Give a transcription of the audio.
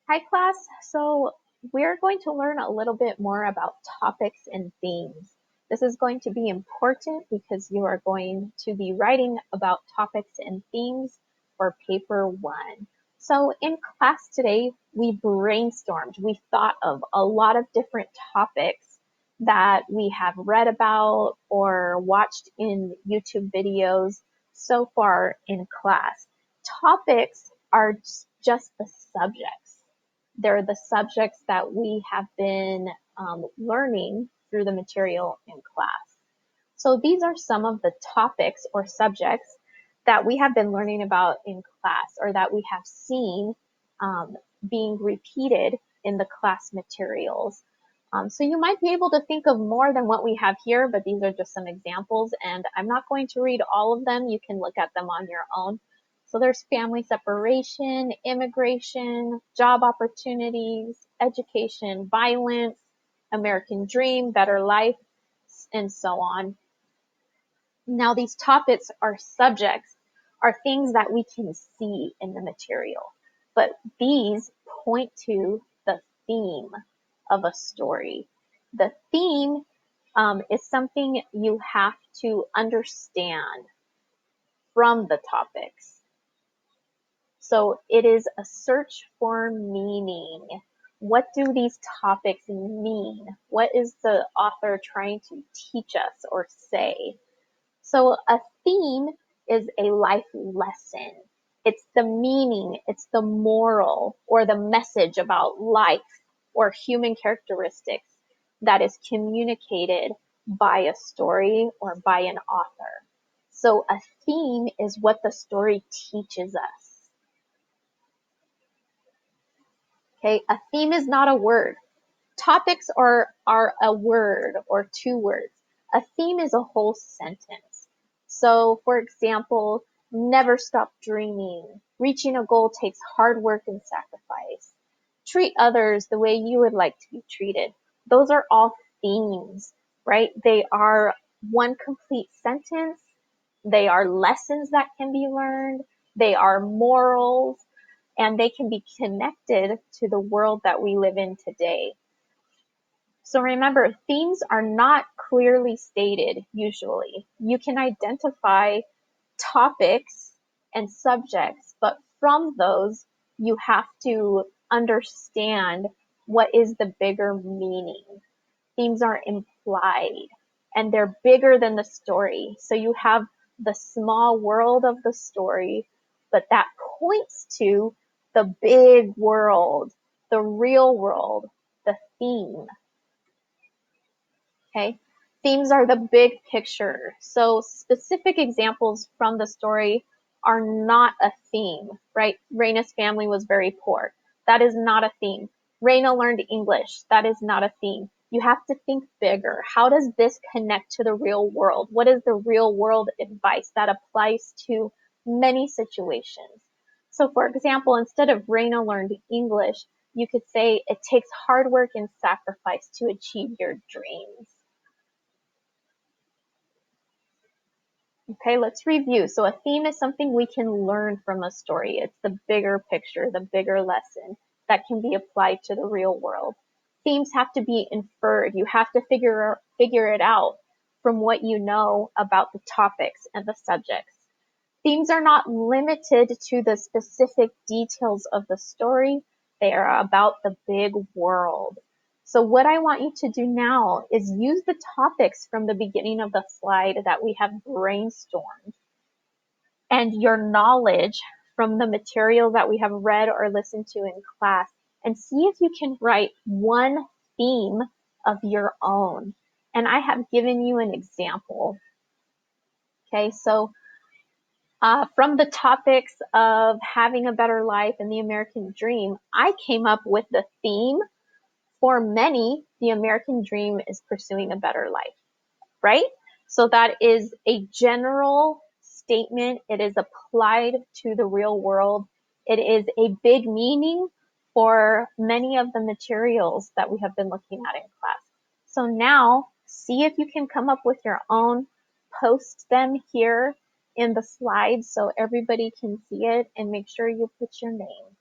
Hi class, so we're going to learn a little bit more about topics and themes. This is going to be important because you are going to be writing about topics and themes for paper one. So in class today, we brainstormed. We thought of a lot of different topics that we have read about or watched in YouTube videos so far in class. Topics are just the subjects. They're the subjects that we have been learning through the material in class. So these are some of the topics or subjects that we have been learning about in class or that we have seen being repeated in the class materials. So you might be able to think of more than what we have here, but these are just some examples, and I'm not going to read all of them. You can look at them on your own. So there's family separation, immigration, job opportunities, education, violence, American dream, better life, and so on. Now these topics are subjects, are things that we can see in the material, but these point to the theme of a story. The theme is something you have to understand from the topics. So it is a search for meaning. What do these topics mean? What is the author trying to teach us or say? So a theme is a life lesson. It's the meaning, it's the moral or the message about life or human characteristics that is communicated by a story or by an author. So a theme is what the story teaches us. Okay, a theme is not a word. Topics are a word or two words. A theme is a whole sentence. So, for example, never stop dreaming. Reaching a goal takes hard work and sacrifice. Treat others the way you would like to be treated. Those are all themes, right? They are one complete sentence. They are lessons that can be learned. They are morals, and they can be connected to the world that we live in today. So remember, themes are not clearly stated usually. You can identify topics and subjects, but from those, you have to understand what is the bigger meaning. Themes are implied and they're bigger than the story. So you have the small world of the story, but that points to the big world, the real world, the theme. Okay. Themes are the big picture. So specific examples from the story are not a theme, right? Raina's family was very poor. That is not a theme. Raina learned English. That is not a theme. You have to think bigger. How does this connect to the real world? What is the real world advice that applies to many situations? So for example, instead of Raina learned English, you could say it takes hard work and sacrifice to achieve your dreams. Okay, let's review. So a theme is something we can learn from a story. It's the bigger picture, the bigger lesson that can be applied to the real world. Themes have to be inferred. You have to figure it out from what you know about the topics and the subjects. Themes are not limited to the specific details of the story. They are about the big world. So what I want you to do now is use the topics from the beginning of the slide that we have brainstormed and your knowledge from the material that we have read or listened to in class and see if you can write one theme of your own. And I have given you an example. Okay, so from the topics of having a better life and the American dream, I came up with the theme. For many, the American dream is pursuing a better life, right? So that is a general statement. It is applied to the real world. It is a big meaning for many of the materials that we have been looking at in class. So now, see if you can come up with your own, post them here in the slides so everybody can see it, and make sure you put your name.